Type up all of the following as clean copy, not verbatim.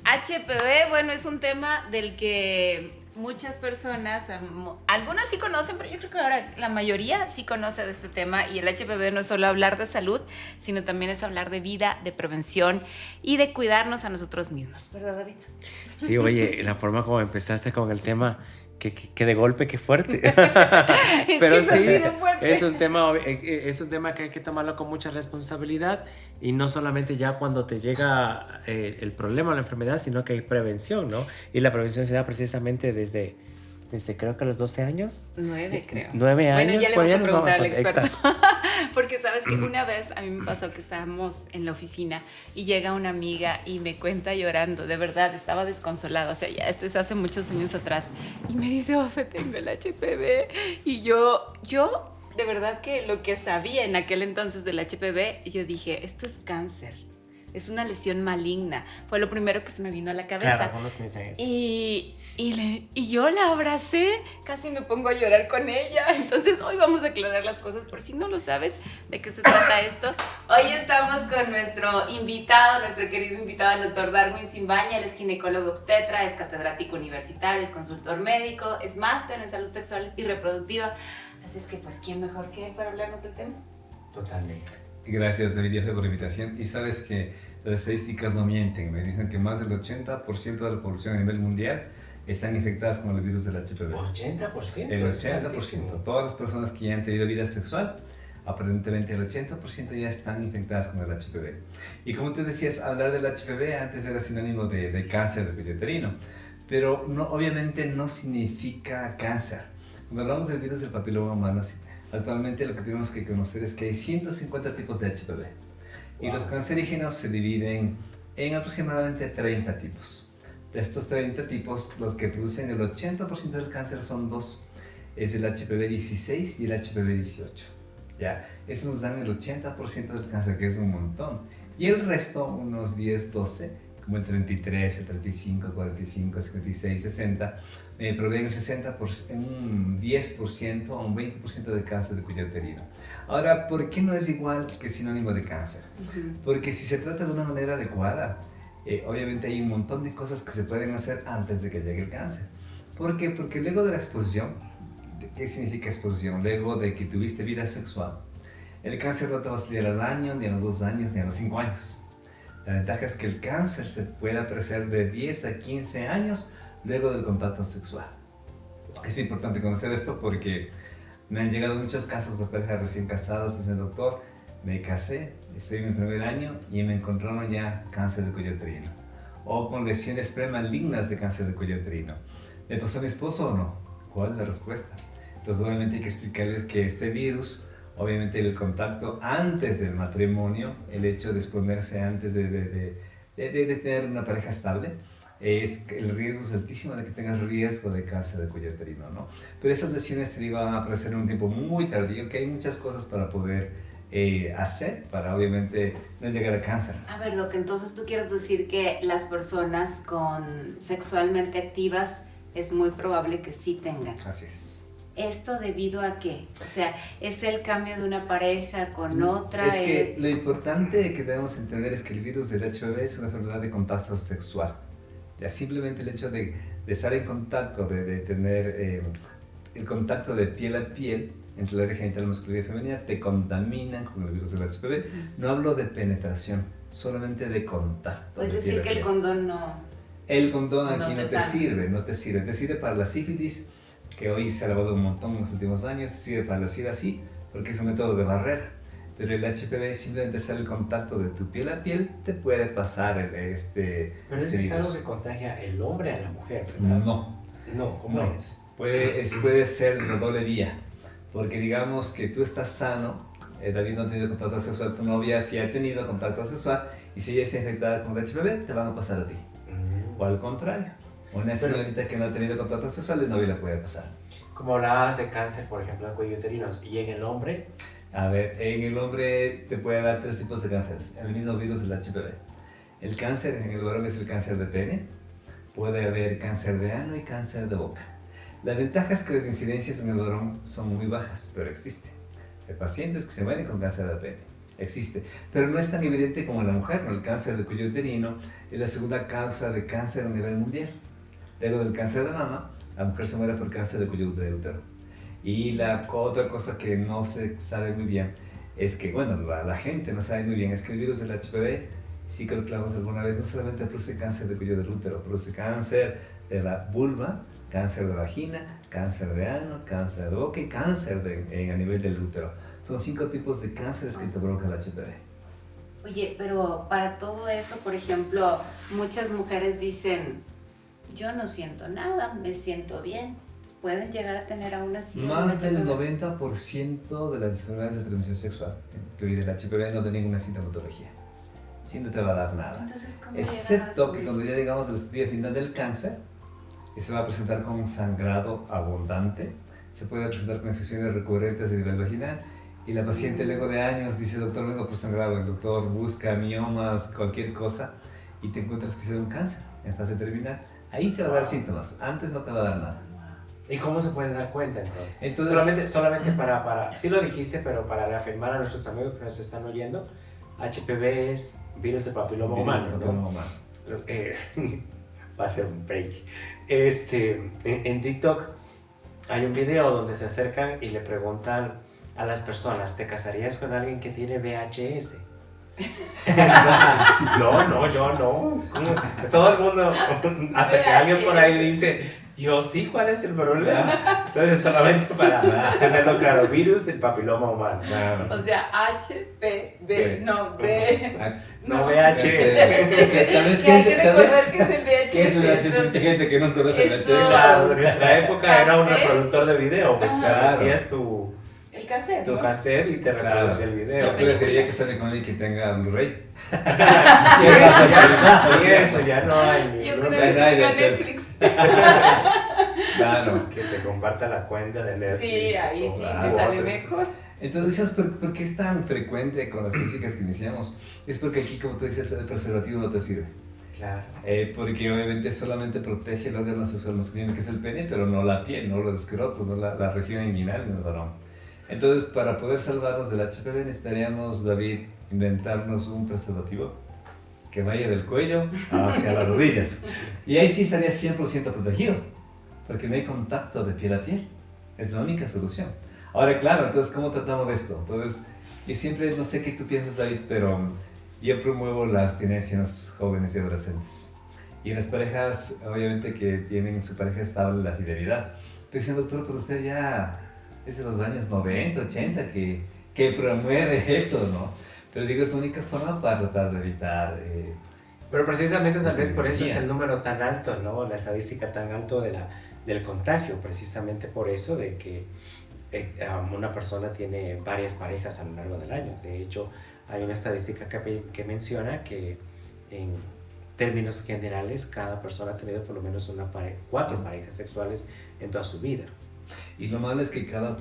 HPV, bueno, es un tema del que muchas personas, algunas sí conocen, pero yo creo que ahora la mayoría sí conoce de este tema. Y el HPV no es solo hablar de salud, sino también es hablar de vida, de prevención y de cuidarnos a nosotros mismos, ¿verdad, David? Sí, oye, la forma como empezaste con el tema, que de golpe, qué fuerte. Es que Pero es así sí, de fuerte. es un tema que hay que tomarlo con mucha responsabilidad y no solamente ya cuando te llega el problema o la enfermedad, sino que hay prevención, ¿no? Y la prevención se da precisamente desde creo que los 12 años. 9, creo. 9 Bueno, años, ya le por vamos allá a nos vamos preguntar a al contar. experto. Exacto. Porque sabes que una vez a mí me pasó que estábamos en la oficina y llega una amiga y me cuenta llorando, de verdad, estaba desconsolada, o sea, ya esto es hace muchos años atrás, y me dice, Ofe, tengo el HPV, y yo, de verdad que lo que sabía en aquel entonces del HPV, yo dije, esto es cáncer. Es una lesión maligna. Fue lo primero que se me vino a la cabeza. Claro, algunos piensan eso. Y yo la abracé, casi me pongo a llorar con ella. Entonces hoy vamos a aclarar las cosas por si no lo sabes de qué se trata esto. Hoy estamos con nuestro invitado, nuestro querido invitado, el doctor Darwin Simbaña. Él es ginecólogo obstetra, es catedrático universitario, es consultor médico, es máster en salud sexual y reproductiva. Así es que pues, ¿quién mejor que él para hablarnos del tema? Totalmente. Gracias, David, por la invitación. Y sabes que las estadísticas no mienten. Me dicen que más del 80% de la población a nivel mundial están infectadas con el virus del HPV. ¿80%? El 80%. Todas las personas que ya han tenido vida sexual, aparentemente el 80% ya están infectadas con el HPV. Y como te decías, hablar del HPV antes era sinónimo de cáncer del cuello uterino. Pero no, obviamente no significa cáncer. Cuando hablamos del virus del papiloma humano, actualmente lo que tenemos que conocer es que hay 150 tipos de HPV. Wow. Y los cancerígenos se dividen en aproximadamente 30 tipos. De estos 30 tipos, los que producen el 80% del cáncer son dos. Es el HPV 16 y el HPV 18. ¿Ya? Estos nos dan el 80% del cáncer, que es un montón. Y el resto, unos 10, 12, como el 33, el 35, 45, 56, 60, proveen el 60%, un 10% o un 20% de cáncer de cuello uterino. Ahora, ¿por qué no es igual que sinónimo de cáncer? Porque si se trata de una manera adecuada, obviamente hay un montón de cosas que se pueden hacer antes de que llegue el cáncer. ¿Por qué? Porque luego de la exposición, ¿qué significa exposición? Luego de que tuviste vida sexual, el cáncer no te va a salir al año, ni a los 2 años, ni a los 5 años. La ventaja es que el cáncer se puede aparecer de 10 a 15 años luego del contacto sexual. Es importante conocer esto porque me han llegado muchos casos de parejas recién casadas. Dicen, doctor, me casé, estoy en mi primer año y me encontraron ya cáncer de cuello uterino. O con lesiones premalignas de cáncer de cuello uterino. ¿Le pasó a mi esposo o no? ¿Cuál es la respuesta? Entonces obviamente hay que explicarles que este virus, obviamente el contacto antes del matrimonio, el hecho de exponerse antes de tener una pareja estable, el riesgo es altísimo de que tengas riesgo de cáncer de cuello uterino, ¿no? Pero esas lesiones, te digo, van a aparecer en un tiempo muy tardío, que hay muchas cosas para poder hacer para obviamente no llegar a cáncer. A ver, Doc, entonces tú quieres decir que las personas sexualmente activas es muy probable que sí tengan. Así es. ¿Esto debido a qué? O sea, ¿es el cambio de una pareja con otra? Es que lo importante que debemos entender es que el virus del HPV es una enfermedad de contacto sexual. Ya simplemente el hecho de estar en contacto, de tener el contacto de piel a piel entre la área genital masculina y femenina, te contaminan con el virus del HPV. No hablo de penetración, solamente de contacto. Es decir, que el condón no... El condón aquí no te sirve, no te sirve. Te sirve para la sífilis, que hoy se ha lavado un montón en los últimos años, sirve para la SIDA, sí, porque es un método de barrera. Pero el HPV, simplemente estar en el contacto de tu piel a piel, te puede pasar este Pero virus. es algo que contagia el hombre a la mujer, ¿verdad? No, ¿cómo es? Puede ser de doble vía, porque digamos que tú estás sano, David no ha tenido contacto sexual, tu novia sí ha tenido contacto sexual, y si ella está infectada con el HPV, te van a pasar a ti. O al contrario. Una señorita que no ha tenido contacto sexual, el novio la puede pasar. Como hablabas de cáncer, por ejemplo, en cuello uterino, y en el hombre. A ver, en el hombre te puede dar 3 tipos de cánceres, el mismo virus del HPV. El cáncer en el varón es el cáncer de pene, puede haber cáncer de ano y cáncer de boca. La ventaja es que las incidencias en el varón son muy bajas, pero existen. Hay pacientes que se mueren con cáncer de pene. existe, pero no es tan evidente como en la mujer, ¿no? El cáncer de cuello uterino es la segunda causa de cáncer a nivel mundial. Luego del cáncer de mama, la mujer se muere por cáncer de cuello de útero. Y la otra cosa que no se sabe muy bien es que, bueno, la gente no sabe muy bien, es que el virus del HPV, sí que lo hablamos alguna vez, no solamente produce cáncer de cuello del útero, produce cáncer de la vulva, cáncer de vagina, cáncer de ano, cáncer de boca y cáncer a nivel del útero. Son 5 tipos de cánceres que te provoca el HPV. Oye, pero para todo eso, por ejemplo, muchas mujeres dicen, yo no siento nada, me siento bien. ¿Pueden llegar a tener aún así Más del HPV? 90% de las enfermedades de transmisión sexual, incluido el HPV, no tienen ninguna sintomatología. Sí, no te va a dar nada. Entonces, ¿cómo Excepto que llegan a cuando ya llegamos al estadio final del cáncer, que se va a presentar con un sangrado abundante, se puede presentar con infecciones recurrentes a nivel vaginal, y la paciente luego de años dice, doctor, vengo por sangrado, el doctor busca miomas, cualquier cosa, y te encuentras que es un cáncer en fase terminal. Ahí te va a dar síntomas, antes no te va a dar nada. ¿Y cómo se pueden dar cuenta entonces? Entonces solamente para, sí lo dijiste, pero para reafirmar a nuestros amigos que nos están oyendo, HPV es virus de papiloma humano, ¿no? Va a ser un break. En TikTok hay un video donde se acercan y le preguntan a las personas, ¿te casarías con alguien que tiene VHS? No, yo no. Todo el mundo, hasta que alguien por ahí dice, yo sí, ¿cuál es el problema? Entonces, solamente para tenerlo claro, virus del papiloma humano. O sea, HPV, no B. No VHS. Que hay que recordar que es el VHS. ¿Qué es el VHS? Mucha gente que no conoce el Eso. VHS. En nuestra época era un Cassettes. reproductor de video, pues Claro. metías tu El cassette, ¿no? cassette y te reproducía el video. La Yo película. preferiría que salga con alguien que tenga Blu-ray. Y eso ya no hay Yo ningún- creo que no hay tenga VHS. Netflix. Claro. que te comparta la cuenta de Netflix. Sí, ahí sí o me u sale otros. mejor. Entonces decías, ¿por qué es tan frecuente con las físicas que iniciamos? Es porque aquí, como tú decías, el preservativo no te sirve. Claro. Porque obviamente solamente protege el órgano sexual masculino, que es el pene, pero no la piel, no los escrotos, no la región inguinal en el varón. Entonces, para poder salvarnos del HPV necesitaríamos, David, inventarnos un preservativo que vaya del cuello hacia las rodillas. Y ahí sí estaría 100% protegido, porque no hay contacto de piel a piel. Es la única solución. Ahora, claro, entonces, ¿cómo tratamos de esto? Entonces, yo siempre, no sé qué tú piensas, David, pero yo promuevo la abstinencia en los jóvenes y adolescentes. Y en las parejas, obviamente, que tienen su pareja estable, la fidelidad. Pero diciendo, doctor, pero usted ya es de los años 90, 80 que promueve eso, ¿no? Pero digo, es la única forma para tratar de evitar... Pero precisamente tal vez por eso es el número tan alto, ¿no? La estadística tan alto del contagio, precisamente por eso de que una persona tiene varias parejas a lo largo del año. De hecho, hay una estadística que menciona que en términos generales cada persona ha tenido por lo menos 4 parejas sexuales en toda su vida. Y lo malo es que cada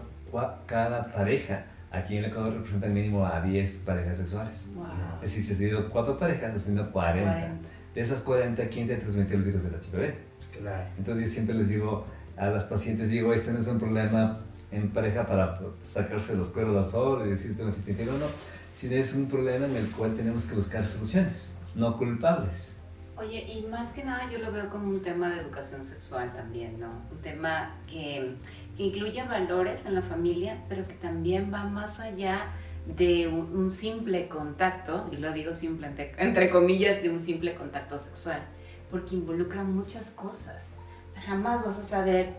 pareja aquí en el Ecuador representa mínimo a 10 parejas sexuales. Wow. Es decir, si has tenido 4 parejas, has tenido 40. De esas 40, ¿quién te transmitió el virus del HPV? Claro. Entonces yo siempre les digo a las pacientes, digo, este no es un problema en pareja para sacarse los cueros al sol y decirte una fiesta no, sino es un problema en el cual tenemos que buscar soluciones, no culpables. Oye, y más que nada yo lo veo como un tema de educación sexual también, ¿no? Un tema que incluye valores en la familia, pero que también va más allá de un simple contacto, y lo digo simple entre comillas, de un simple contacto sexual, porque involucra muchas cosas. O sea, jamás vas a saber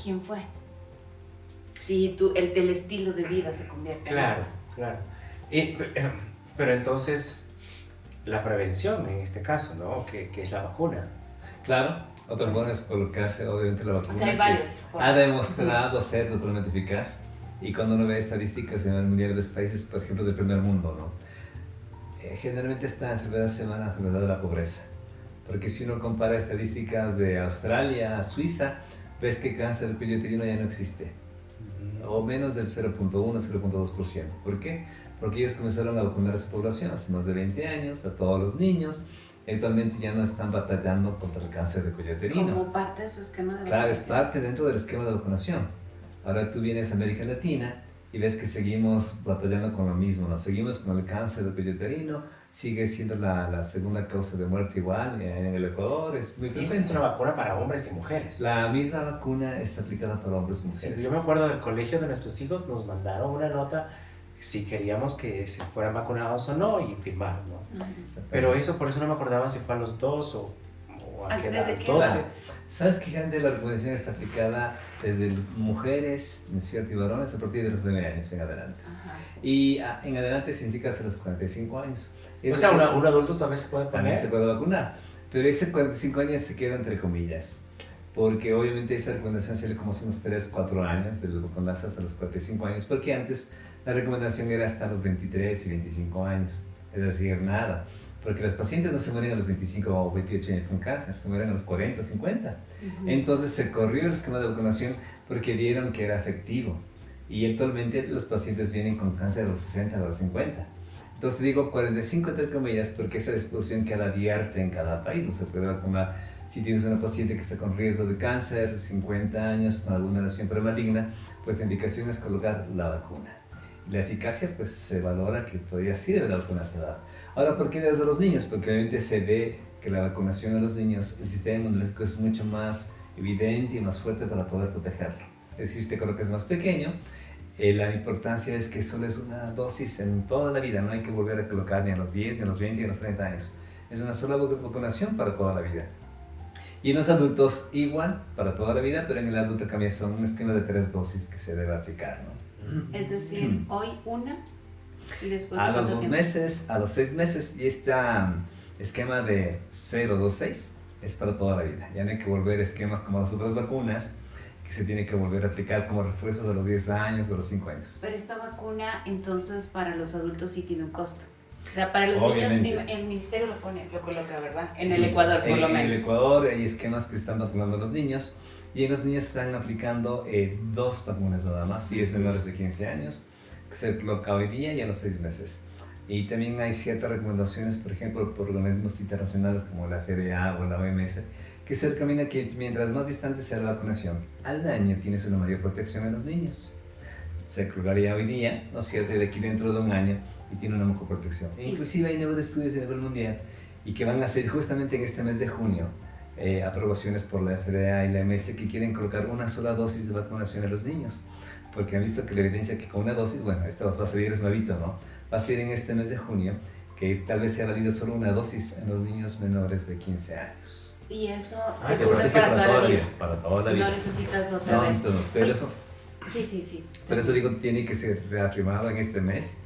quién fue. Si el estilo de vida se convierte en esto. Claro. Pero entonces, la prevención en este caso, ¿no? Que es la vacuna. Claro, otra forma es colocarse obviamente la vacuna. O sea, hay varias formas. Ha demostrado ser totalmente eficaz. Y cuando uno ve estadísticas a nivel mundial, ves países, por ejemplo, del primer mundo, ¿no? Generalmente esta enfermedad se llama la enfermedad de la pobreza. Porque si uno compara estadísticas de Australia a Suiza, ves que cáncer del cuello uterino ya no existe. O menos del 0.1, 0.2%. ¿Por qué? Porque ellos comenzaron a vacunar a su población hace más de 20 años, a todos los niños. Actualmente ya no están batallando contra el cáncer de cuello uterino. Como parte de su esquema de vacunación. Claro, es parte dentro del esquema de vacunación. Ahora tú vienes a América Latina y ves que seguimos batallando con lo mismo, ¿no? Seguimos con el cáncer del cuello uterino, sigue siendo la segunda causa de muerte igual en el Ecuador, es muy Y frecuente. esa es una vacuna para hombres y mujeres. La misma vacuna está aplicada para hombres y mujeres. Sí, yo me acuerdo del colegio de nuestros hijos, nos mandaron una nota si queríamos que se fueran vacunados o no y firmar, ¿no? Pero eso, por eso no me acordaba si fue a los 2 o a qué edad, ¿Desde qué 12. edad? ¿Sabes que gente la recomendación está aplicada desde mujeres, ¿no es cierto? Y varones a partir de los 9 años en adelante? Ajá. Y en adelante significa hasta los 45 años. O sea, un adulto también se puede También poner. se puede vacunar, pero ese 45 años se queda entre comillas, porque obviamente esa recomendación sería como unos 3, 4 años de vacunarse hasta los 45 años, porque antes la recomendación era hasta los 23 y 25 años, es decir, nada, porque las pacientes no se mueren a los 25 o 28 años con cáncer, se mueren a los 40 o 50. Entonces se corrió el esquema de vacunación porque vieron que era efectivo, y actualmente los pacientes vienen con cáncer a los 60 o a los 50. Entonces digo 45 entre comillas porque esa disposición queda abierta en cada país, no se puede vacunar. Si tienes una paciente que está con riesgo de cáncer, 50 años, con alguna lesión premaligna, pues la indicación es colocar la vacuna. La eficacia pues se valora que todavía sirve la vacuna a esa edad. Ahora, ¿por qué desde los niños? Porque obviamente se ve que la vacunación a los niños, el sistema inmunológico es mucho más evidente y más fuerte para poder protegerlo. Es decir, si te colocas más pequeño, la importancia es que solo es una dosis en toda la vida, no hay que volver a colocar ni a los 10, ni a los 20, ni a los 30 años. Es una sola vacunación para toda la vida. Y en los adultos igual, para toda la vida, pero en el adulto cambia, son un esquema de 3 dosis que se debe aplicar, ¿no? Es decir, hoy una y después A de los cuánto 2 tiempo? meses, a los 6 meses, y este esquema de 0-2-6 es para toda la vida. Ya no hay que volver a esquemas como las otras vacunas, que se tiene que volver a aplicar como refuerzos a los 10 años o a los 5 años. Pero esta vacuna, entonces, para los adultos sí tiene un costo. O sea, para los Obviamente. niños, el ministerio lo coloca, ¿verdad? En Sí, el Ecuador, sí, por lo menos. En el Ecuador hay esquemas que están vacunando a los niños, y en los niños están aplicando 2 vacunas nada más, si es menores de 15 años, que se coloca hoy día y a los 6 meses. Y también hay ciertas recomendaciones, por ejemplo, por organismos internacionales como la FDA o la OMS, que se recomienda que mientras más distante sea la vacunación, al año tienes una mayor protección en los niños. Se colocaría hoy día, ¿no es cierto?, de aquí dentro de un año y tiene una mejor protección. E inclusive hay nuevos estudios a nivel mundial y que van a hacer justamente en este mes de junio aprobaciones por la FDA y la OMS que quieren colocar una sola dosis de vacunación a los niños, porque han visto que la evidencia que con una dosis, bueno, esto va a salir es nuevito, ¿no? Va a ser en este mes de junio que tal vez sea válido solo una dosis en los niños menores de 15 años. Y eso Te te cubre protege para toda la vida. para toda la vida. No necesitas otra No, vez. necesitamos, pero Oye, eso, Sí. pero eso digo, tiene que ser reafirmado en este mes,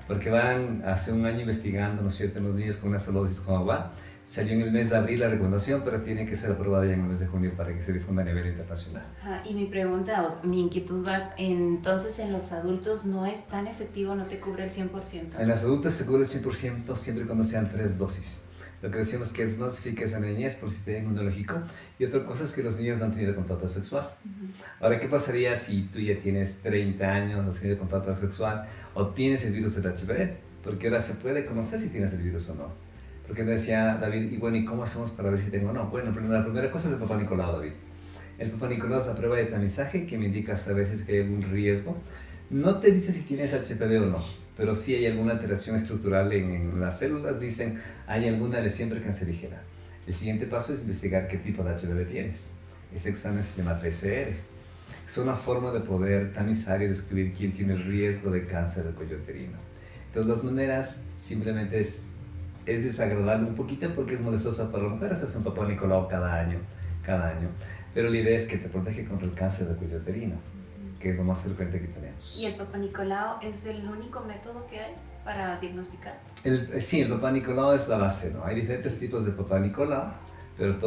porque van hace un año investigando, ¿no es cierto?, en los niños con una sola dosis con agua. Salió en el mes de abril la recomendación, pero tiene que ser aprobada ya en el mes de junio para que se difunda a nivel internacional. Ajá, y mi pregunta, mi inquietud va, entonces en los adultos no es tan efectivo, no te cubre el 100%. En los adultos se cubre el 100% siempre y cuando sean 3 dosis. Lo que decimos que es más eficaz en la niñez por el sistema inmunológico, y otra cosa es que los niños no han tenido contacto sexual. Ahora, ¿qué pasaría si tú ya tienes 30 años, has tenido contacto sexual o tienes el virus del HIV? Porque ahora se puede conocer si tienes el virus o no. Porque me decía David, y bueno, ¿y cómo hacemos para ver si tengo o no? Bueno, la primera cosa es el Papá Nicolau, David. El Papá Nicolau es la prueba de tamizaje que me indica a veces que hay algún riesgo. No te dice si tienes HPV o no, pero sí hay alguna alteración estructural en las células, dicen, hay alguna lesión precancerígena. El siguiente paso es investigar qué tipo de HPV tienes. Ese examen se llama PCR. Es una forma de poder tamizar y describir quién tiene el riesgo de cáncer del cuello uterino. Entonces, las maneras simplemente es desagradable un poquito porque es molestosa para la mujer hacerse un Papá Nicolau cada año, pero la idea es que te protege contra el cáncer del cuello uterino, que es lo más frecuente que tenemos. ¿Y el Papá Nicolau es el único método que hay para diagnosticar? Sí, el Papá Nicolau es la base, ¿no? Hay diferentes tipos de Papá Nicolau, pero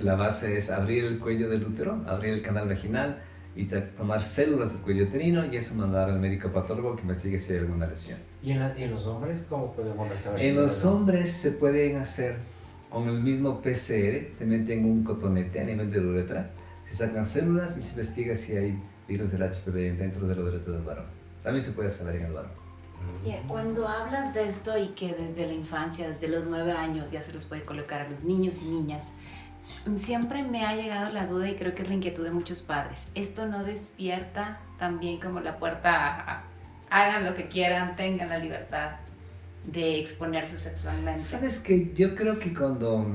la base es abrir el cuello del útero, abrir el canal vaginal y tomar células del cuello uterino y eso mandar al médico patólogo que investigue si hay alguna lesión. ¿Y en los hombres cómo podemos saber si En los hombres se pueden hacer con el mismo PCR, te meten un cotonete a nivel de la uretra, se sacan células y se investiga si hay virus del HPV dentro de la uretra del varón. También se puede saber en el varón. Cuando hablas de esto y que desde la infancia, desde los 9 años ya se los puede colocar a los niños y niñas, siempre me ha llegado la duda y creo que es la inquietud de muchos padres. ¿Esto no despierta también como la puerta hagan lo que quieran, tengan la libertad de exponerse sexualmente. Sabes que yo creo que cuando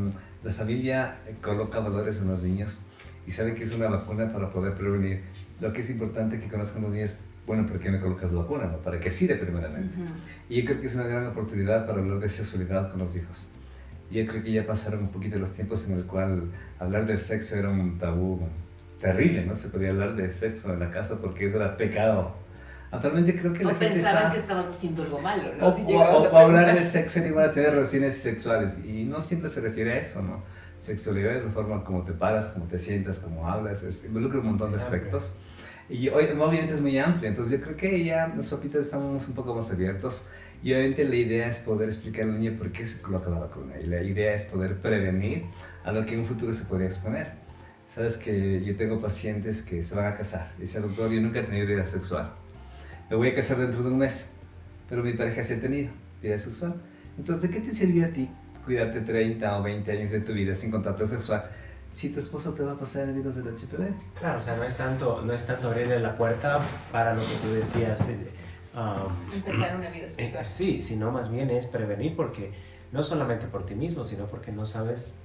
la familia coloca valores en los niños y sabe que es una vacuna para poder prevenir, lo que es importante que conozcan los niños, bueno, ¿por qué me colocas la vacuna? ¿No? ¿Para qué sirve primeramente? Y yo creo que es una gran oportunidad para hablar de sexualidad con los hijos. Yo creo que ya pasaron un poquito los tiempos en el cual hablar del sexo era un tabú terrible, no se podía hablar de sexo en la casa porque eso era pecado. Actualmente creo que la gente pensaban que estabas haciendo algo malo, ¿no? O hablar de sexo igual a tener relaciones sexuales, y no siempre se refiere a eso, ¿no? Sexualidad es la forma como te paras, como te sientas, como hablas, involucra un montón de aspectos. Y hoy obviamente es muy amplio, entonces yo creo que ya los papitos estamos un poco más abiertos, y obviamente la idea es poder explicar al niño por qué se coloca la vacuna, y la idea es poder prevenir a lo que en un futuro se podría exponer. Sabes que yo tengo pacientes que se van a casar, y dice, doctor, yo nunca he tenido vida sexual. Me voy a casar dentro de un mes, pero mi pareja sí ha tenido vida sexual. Entonces, ¿de qué te sirvió a ti cuidarte 30 o 20 años de tu vida sin contacto sexual si tu esposo te va a pasar el virus del HPV? Claro, o sea, no es tanto abrirle la puerta para lo que tú decías. Empezar una vida sexual. Sí, sino más bien es prevenir, porque no solamente por ti mismo, sino porque no sabes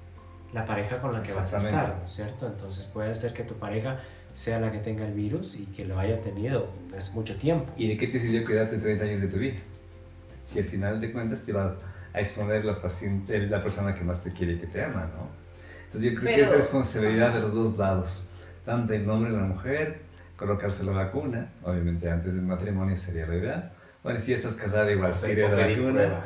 la pareja con la que vas a estar, ¿no es cierto? Entonces puede ser que tu pareja sea la que tenga el virus y que lo haya tenido es mucho tiempo. ¿Y de qué te sirvió cuidarte 30 años de tu vida? Si al final de cuentas te va a exponer la persona que más te quiere y que te ama, ¿no? Entonces yo creo que es responsabilidad de los dos lados, tanto el hombre y la mujer, colocarse la vacuna, obviamente antes del matrimonio sería lo ideal. Bueno, si ya estás casada igual sería la vacuna,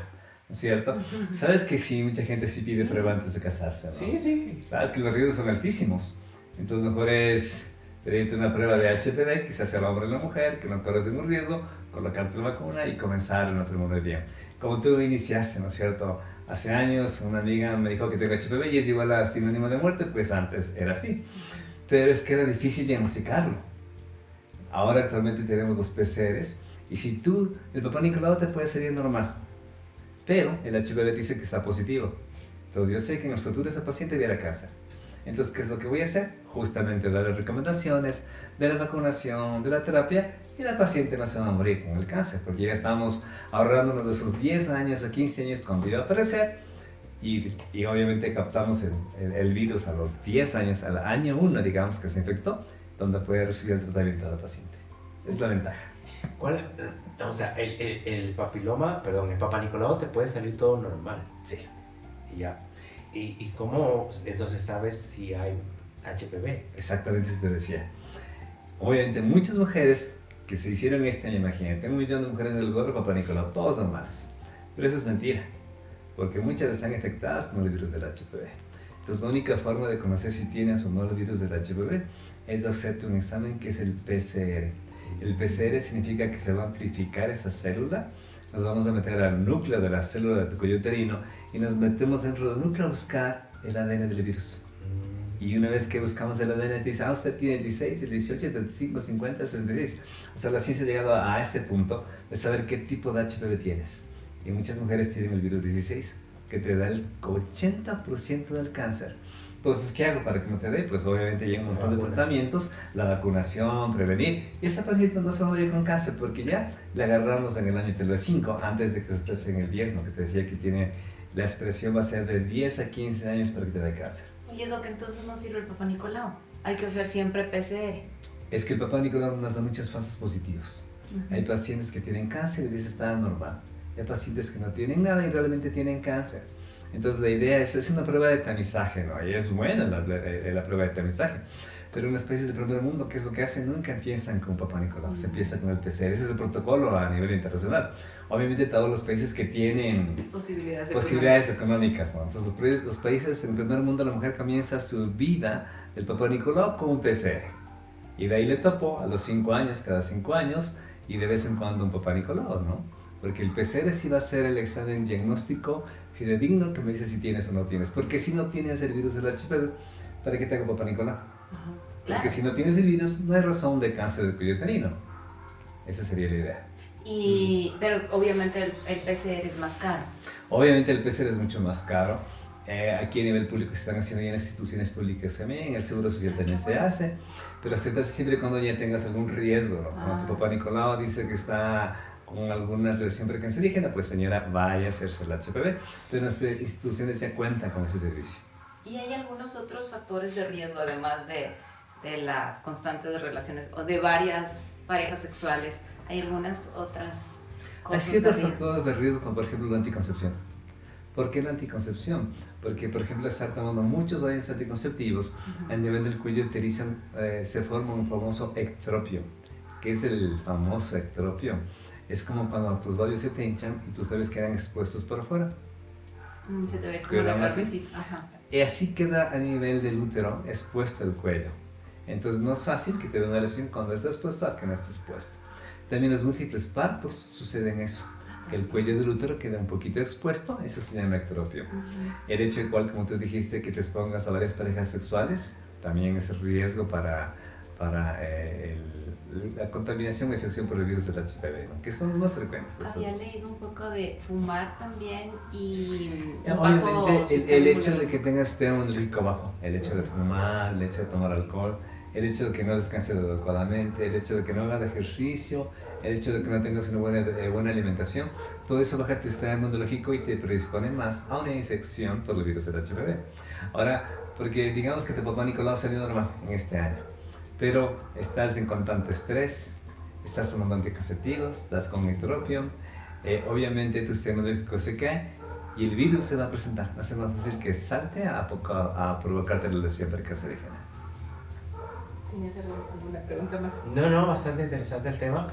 ¿cierto? Sabes que sí, mucha gente sí pide prueba antes de casarse, ¿no? Sí. Sabes que los riesgos son altísimos, entonces mejor es pedirte una prueba de HPV, quizás sea el hombre o la mujer, que no corres ningún riesgo, colocarte la vacuna y comenzar el matrimonio bien. Como tú iniciaste, ¿no es cierto? Hace años una amiga me dijo que tengo HPV y es igual a sinónimo de muerte, pues antes era así. Pero es que era difícil diagnosticarlo. Ahora actualmente tenemos los PCRs y si el papá Nicolau te puede salir normal, pero el HPV dice que está positivo. Entonces yo sé que en el futuro esa paciente viera cáncer. Entonces, ¿qué es lo que voy a hacer? Justamente darle recomendaciones de la vacunación, de la terapia, y la paciente no se va a morir con el cáncer, porque ya estamos ahorrándonos de esos 10 años o 15 años cuando iba a aparecer, y obviamente captamos el virus a los 10 años, al año 1, digamos, que se infectó, donde puede recibir el tratamiento de la paciente. Es la ventaja. O sea, el Papá Nicolau te puede salir todo normal. Sí. Y ya. ¿Y cómo entonces sabes si hay HPV? Exactamente eso te decía. Obviamente muchas mujeres que se hicieron este año, imagínate, 1 millón de mujeres del gorro Papá Nicolau, todos normales. Pero eso es mentira, porque muchas están infectadas con el virus del HPV. Entonces la única forma de conocer si tienes o no el virus del HPV es hacerte un examen que es el PCR. El PCR significa que se va a amplificar esa célula. Nos vamos a meter al núcleo de la célula del cuello uterino y nos metemos dentro del núcleo a buscar el ADN del virus. Y una vez que buscamos el ADN, te dice, usted tiene el 16, el 18, el 35, el 50, el 66. O sea, la ciencia ha llegado a este punto de saber qué tipo de HPV tienes. Y muchas mujeres tienen el virus 16, que te da el 80% del cáncer. Entonces, ¿qué hago para que no te dé? Pues obviamente hay un montón de tratamientos, la vacunación, prevenir. Y esa paciente no se va a morir con cáncer porque ya la agarramos en el año tal vez 5, antes de que se exprese en el 10, ¿no? Que te decía que la expresión va a ser de 10 a 15 años para que te dé cáncer. Oye, Doc, entonces no sirve el Papá Nicolau. Hay que hacer siempre PCR. Es que el Papá Nicolau nos da muchos falsos positivos. Hay pacientes que tienen cáncer y dicen está normal. Hay pacientes que no tienen nada y realmente tienen cáncer. Entonces la idea es una prueba de tamizaje, ¿no? Y es buena la prueba de tamizaje. Pero en los países del primer mundo, ¿qué es lo que hacen? Nunca empiezan con Papá Nicolau, se empieza con el PCR. Ese es el protocolo a nivel internacional. Obviamente todos los países que tienen posibilidades económicas, ¿no? Entonces los países en el primer mundo, la mujer comienza su vida del Papá Nicolau con un PCR. Y de ahí le topo a los 5 años, cada 5 años, y de vez en cuando un Papá Nicolau, ¿no? Porque el PCR sí va a ser el examen diagnóstico fidedigno que me dice si tienes o no tienes. Porque si no tienes el virus del HPV, ¿para qué te hago Papá Nicolau? Claro. Porque si no tienes el virus, no hay razón de cáncer del cuello uterino. Esa sería la idea. Pero obviamente el PCR es más caro. Obviamente el PCR es mucho más caro. Aquí a nivel público se están haciendo ya en instituciones públicas también, el Seguro Social también se hace, pero se hace siempre cuando ya tengas algún riesgo, ¿no? Cuando tu Papá Nicolau dice que está con alguna relación precancerígena, pues señora, vaya a hacerse el HPV. Pero nuestras instituciones ya cuentan con ese servicio. ¿Y hay algunos otros factores de riesgo, además de las constantes relaciones o de varias parejas sexuales? ¿Hay algunas otras cosas? Hay ciertos factores de riesgo, como por ejemplo la anticoncepción. ¿Por qué la anticoncepción? Porque, por ejemplo, estar tomando muchos años anticonceptivos, a nivel del cuello uterizo se forma un famoso ectropio. ¿Qué es el famoso ectropio? Es como cuando tus labios se te hinchan y tus labios quedan expuestos por afuera. Se te ve como la carnecita. Y así queda a nivel del útero expuesto el cuello. Entonces no es fácil que te dé una lesión cuando estés puesto a que no estés puesto. También los múltiples partos suceden eso. Que el cuello del útero queda un poquito expuesto, eso se llama ectropio. El hecho de cual, como tú dijiste, que te expongas a varias parejas sexuales, también es el riesgo para la contaminación o infección por el virus del HPV, ¿no? Que son los más frecuentes. Había leído un poco de fumar también y obviamente el hecho de que tengas sistema inmunológico bajo, el hecho de fumar, el hecho de tomar alcohol, el hecho de que no descanses adecuadamente, el hecho de que no hagas ejercicio, el hecho de que no tengas una buena alimentación, todo eso baja tu sistema inmunológico y te predispone más a una infección por el virus del HPV. Ahora, porque digamos que tu papá Nicolás salió normal en este año, pero estás en constante estrés, estás tomando anticonceptivos, estás con ectropio, obviamente tu sistema inmunológico se cae y el virus se va a presentar. Va a ser más fácil que salte a provocarte la lesión precancerígena. ¿Tienes alguna pregunta más? No, bastante interesante el tema.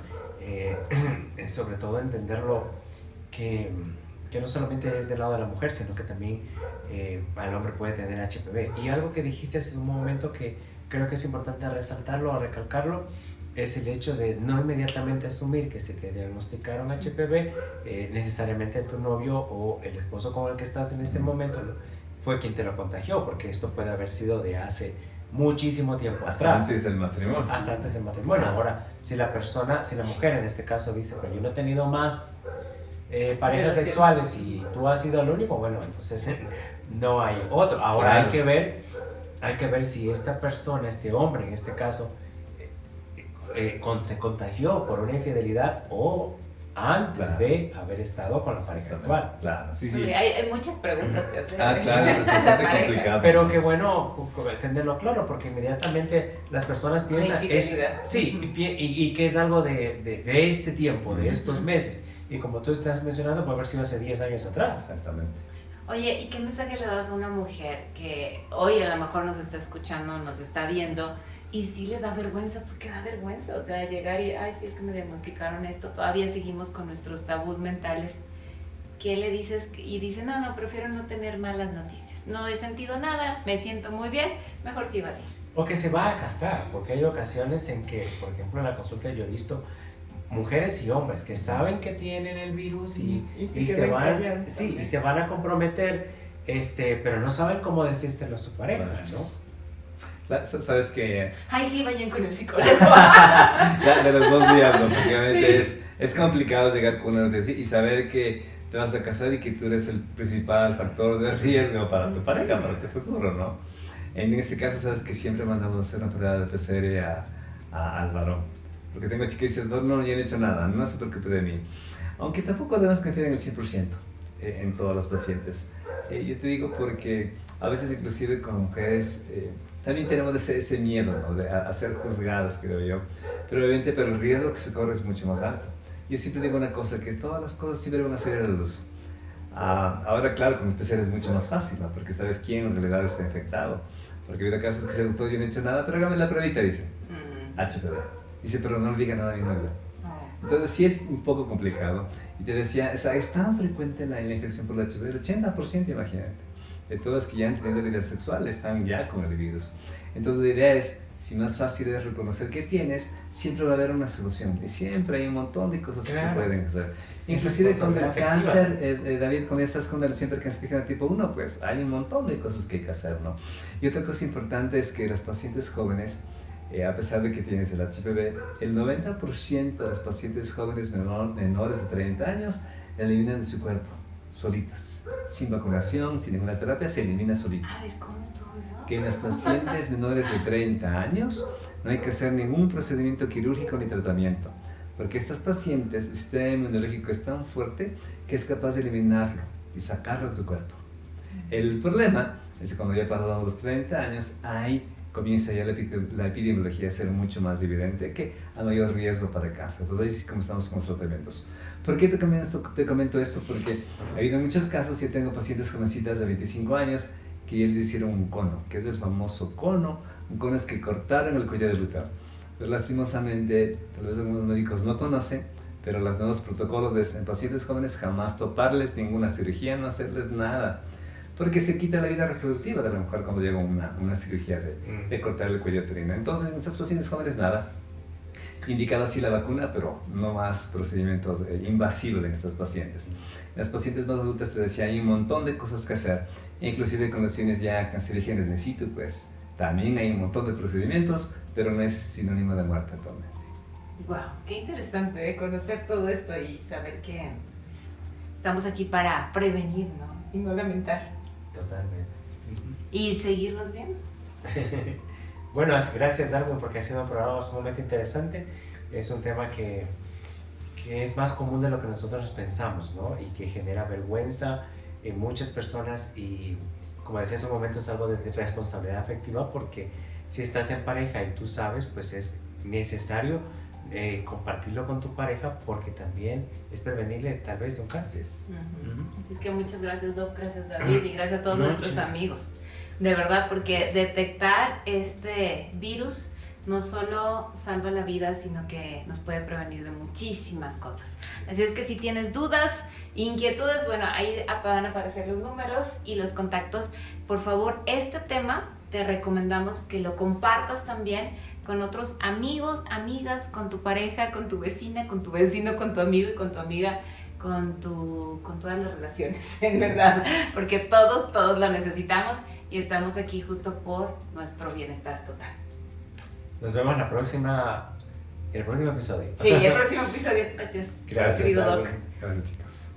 Sobre todo entenderlo que no solamente es del lado de la mujer, sino que también el hombre puede tener HPV. Y algo que dijiste hace un momento que creo que es importante resaltarlo o recalcarlo, es el hecho de no inmediatamente asumir que se te diagnosticaron HPV, necesariamente tu novio o el esposo con el que estás en este momento fue quien te lo contagió, porque esto puede haber sido de hace muchísimo tiempo hasta atrás. Antes del matrimonio. Hasta antes del matrimonio. Ahora, si la mujer en este caso dice, pero yo no he tenido más parejas sexuales y tú has sido el único, bueno, entonces no hay otro. Ahora claro. hay que ver si esta persona, este hombre en este caso, se contagió por una infidelidad o antes de haber estado con la pareja actual. Claro, sí. Hay muchas preguntas que hacer. Claro, es bastante complicado. Pero qué bueno tenerlo claro, porque inmediatamente las personas piensan y que es algo de este tiempo, de estos meses. Y como tú estás mencionando, puede haber sido hace 10 años atrás. Exactamente. Oye, ¿y qué mensaje le das a una mujer que hoy a lo mejor nos está escuchando, nos está viendo y sí le da vergüenza? Porque da vergüenza, o sea, llegar y, ay, sí, es que me diagnosticaron esto, todavía seguimos con nuestros tabús mentales. ¿Qué le dices? Y dice, no, prefiero no tener malas noticias. No he sentido nada, me siento muy bien, mejor sigo así. O que se va a casar, porque hay ocasiones en que, por ejemplo, en la consulta yo he visto mujeres y hombres que saben que tienen el virus y se van a comprometer, pero no saben cómo decírselo a su pareja, ¿no? ¿Sabes qué? Ay, sí, vayan con el psicólogo. De los 2 días, ¿no? Porque obviamente es complicado llegar con una y saber que te vas a casar y que tú eres el principal factor de riesgo para tu pareja, para tu futuro, ¿no? En este caso, sabes que siempre mandamos a hacer una prueba de PCR al varón. Porque tengo chicas que dicen, no, yo no he hecho nada, no se preocupe de mí. Aunque tampoco debemos confiar en el 100% en todos los pacientes. Yo te digo porque a veces inclusive con mujeres también tenemos ese miedo, ¿no? a ser juzgadas, creo yo. Pero obviamente el riesgo que se corre es mucho más alto. Yo siempre digo una cosa, que todas las cosas siempre van a salir a la luz. Ahora, claro, con el PCR es mucho más fácil, ¿no? Porque sabes quién en realidad está infectado. Porque ha habido casos que se doctor, yo no he hecho nada, pero hágame la pruebita, dice. HPV. Dice, pero no le diga nada a mi novio. Entonces sí es un poco complicado. Y te decía, es tan frecuente la infección por el HPV, el 80%, imagínate, de todas que ya han tenido vida sexual están ya con el virus. Entonces la idea es, si más fácil es reconocer que tienes, siempre va a haber una solución. Y siempre hay un montón de cosas que se pueden hacer. Inclusive con el cáncer, David, con esas con la lesión precancerígena tipo 1, pues hay un montón de cosas que hay que hacer, ¿no? Y otra cosa importante es que las pacientes jóvenes, a pesar de que tienes el HPV, el 90% de las pacientes jóvenes menores de 30 años eliminan de su cuerpo, solitas, sin vacunación, sin ninguna terapia, se elimina solita. A ver, ¿cómo estuvo eso? Que en las pacientes menores de 30 años no hay que hacer ningún procedimiento quirúrgico ni tratamiento. Porque estas pacientes, el sistema inmunológico es tan fuerte que es capaz de eliminarlo y sacarlo de tu cuerpo. El problema es que cuando ya pasados los 30 años, ahí comienza ya la epidemiología a ser mucho más evidente que a mayor riesgo para cáncer. Entonces ahí sí comenzamos con los tratamientos. ¿Por qué te comento esto? Porque ha habido muchos casos, yo tengo pacientes jovencitas de 25 años que ya les hicieron un cono, que es el famoso cono. Un cono es que cortaron el cuello del útero. Pero lastimosamente, tal vez algunos médicos no conocen, pero los nuevos protocolos en pacientes jóvenes jamás toparles ninguna cirugía, no hacerles nada. Porque se quita la vida reproductiva de la mujer cuando llega una cirugía de cortar el cuello uterino. Entonces, en estas pacientes jóvenes, nada. Indicada sí la vacuna, pero no más procedimientos invasivos en estas pacientes. En las pacientes más adultas, te decía, hay un montón de cosas que hacer. Inclusive con lesiones ya cancerígenas in situ, pues también hay un montón de procedimientos, pero no es sinónimo de muerte actualmente. Wow, qué interesante conocer todo esto y saber que pues, estamos aquí para prevenir, ¿no? Y no lamentar. Totalmente. Y seguirnos viendo. Bueno, gracias Darwin porque ha sido un programa sumamente interesante. Es un tema que es más común de lo que nosotros pensamos, ¿no? Y que genera vergüenza en muchas personas y, como decía hace un momento, es algo de responsabilidad afectiva porque si estás en pareja y tú sabes, pues es necesario compartirlo con tu pareja porque también es prevenirle tal vez de un cáncer. Así es que muchas gracias Doc, gracias David y gracias a todos nuestros amigos. De verdad, porque detectar este virus no solo salva la vida, sino que nos puede prevenir de muchísimas cosas. Así es que si tienes dudas, inquietudes, bueno, ahí van a aparecer los números y los contactos. Por favor, este tema te recomendamos que lo compartas también con otros amigos, amigas, con tu pareja, con tu vecina, con tu vecino, con tu amigo y con tu amiga, con todas las relaciones, en verdad, porque todos lo necesitamos y estamos aquí justo por nuestro bienestar total. Nos vemos en el próximo episodio. Sí, el próximo episodio. Gracias. Gracias, querido Doc. Gracias, chicos.